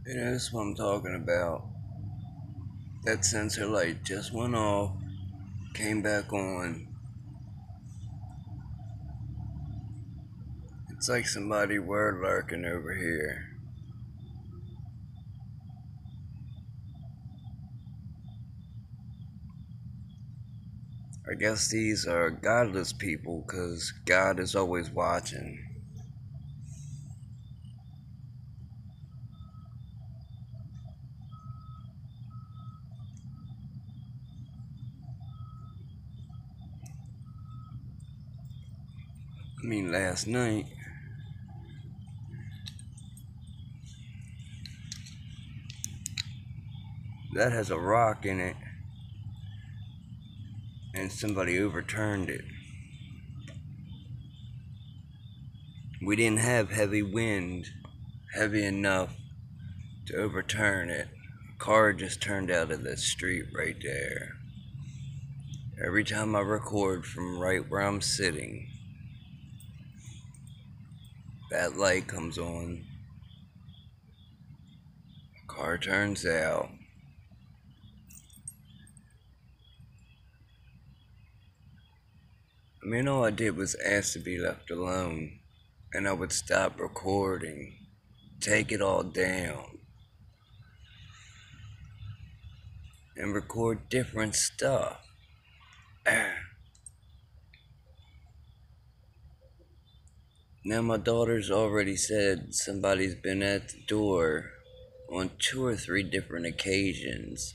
That's what I'm talking about. That sensor light just went off, came back on. It's like somebody were lurking over here. I guess these are godless people because God is always watching. I mean, last night, that has a rock in it, and somebody overturned it. We didn't have heavy wind, heavy enough to overturn it. A car just turned out of the street right there. Every time I record from right where I'm sitting, that light comes on, car turns out. I mean, all I did was ask to be left alone, and I would stop recording, take it all down, and record different stuff. Now my daughter's already said somebody's been at the door on 2 or 3 different occasions.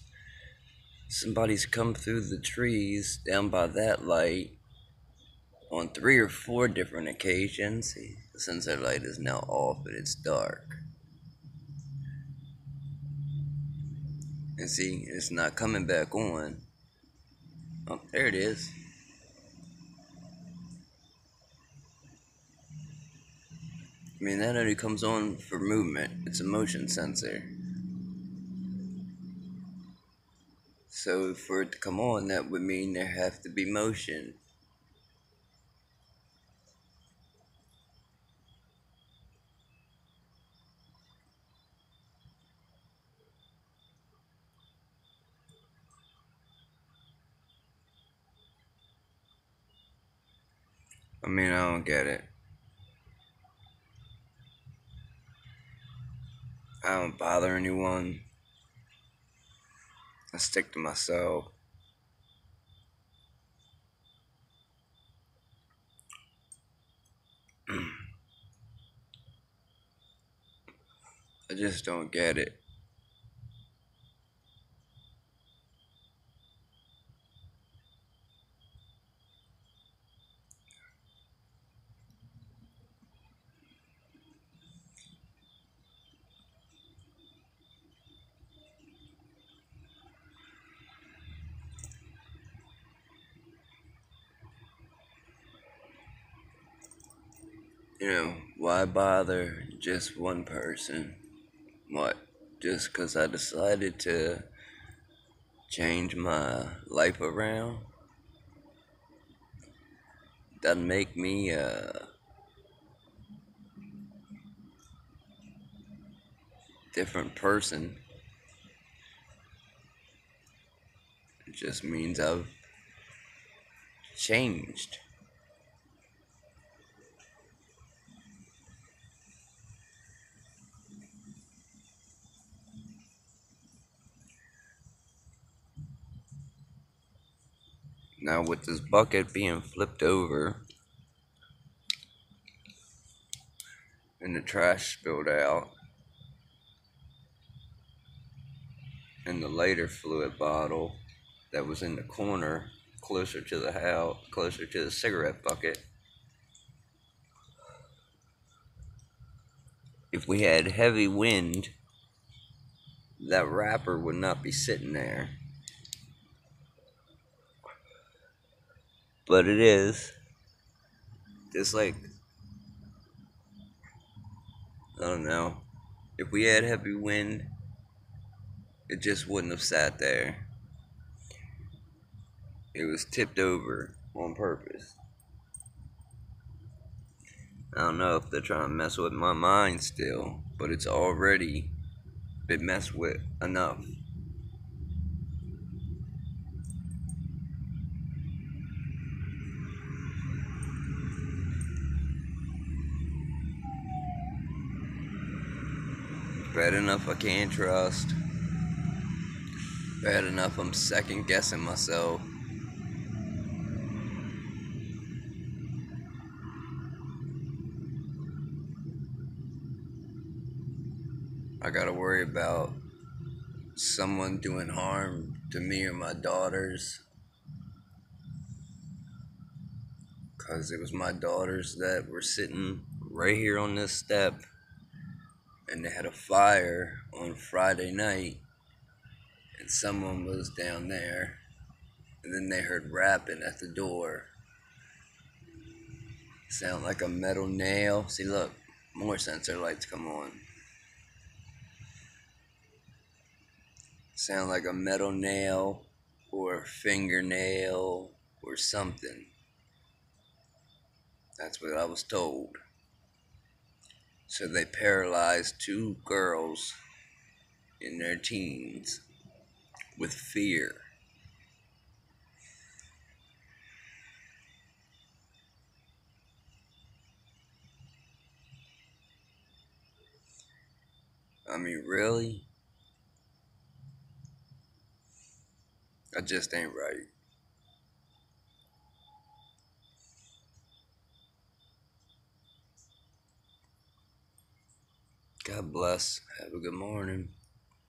Somebody's come through the trees down by that light on 3 or 4 different occasions. The sunset light is now off, but it's dark. And see, it's not coming back on. Oh, there it is. I mean, that only comes on for movement. It's a motion sensor. So for it to come on, that would mean there have to be motion. I mean, I don't get it. I don't bother anyone. I stick to myself. I just don't get it. Why bother just one person? What? Just because I decided to change my life around? Doesn't make me a different person. It just means I've changed. Now, with this bucket being flipped over and the trash spilled out, and the lighter fluid bottle that was in the corner closer to the house, closer to the cigarette bucket, if we had heavy wind, that wrapper would not be sitting there. But it is. Just like, I don't know. If we had heavy wind, it just wouldn't have sat there. It was tipped over on purpose. I don't know if they're trying to mess with my mind still, but it's already been messed with enough. Bad enough I can't trust. Bad enough I'm second guessing myself. I gotta worry about someone doing harm to me or my daughters. Because it was my daughters that were sitting right here on this step. And they had a fire on Friday night. And someone was down there. And then they heard rapping at the door. Sound like a metal nail. See, look, more sensor lights come on. Sound like a metal nail or a fingernail or something. That's what I was told. So they paralyzed two girls in their teens with fear. I mean, really? That just ain't right. God bless. Have a good morning.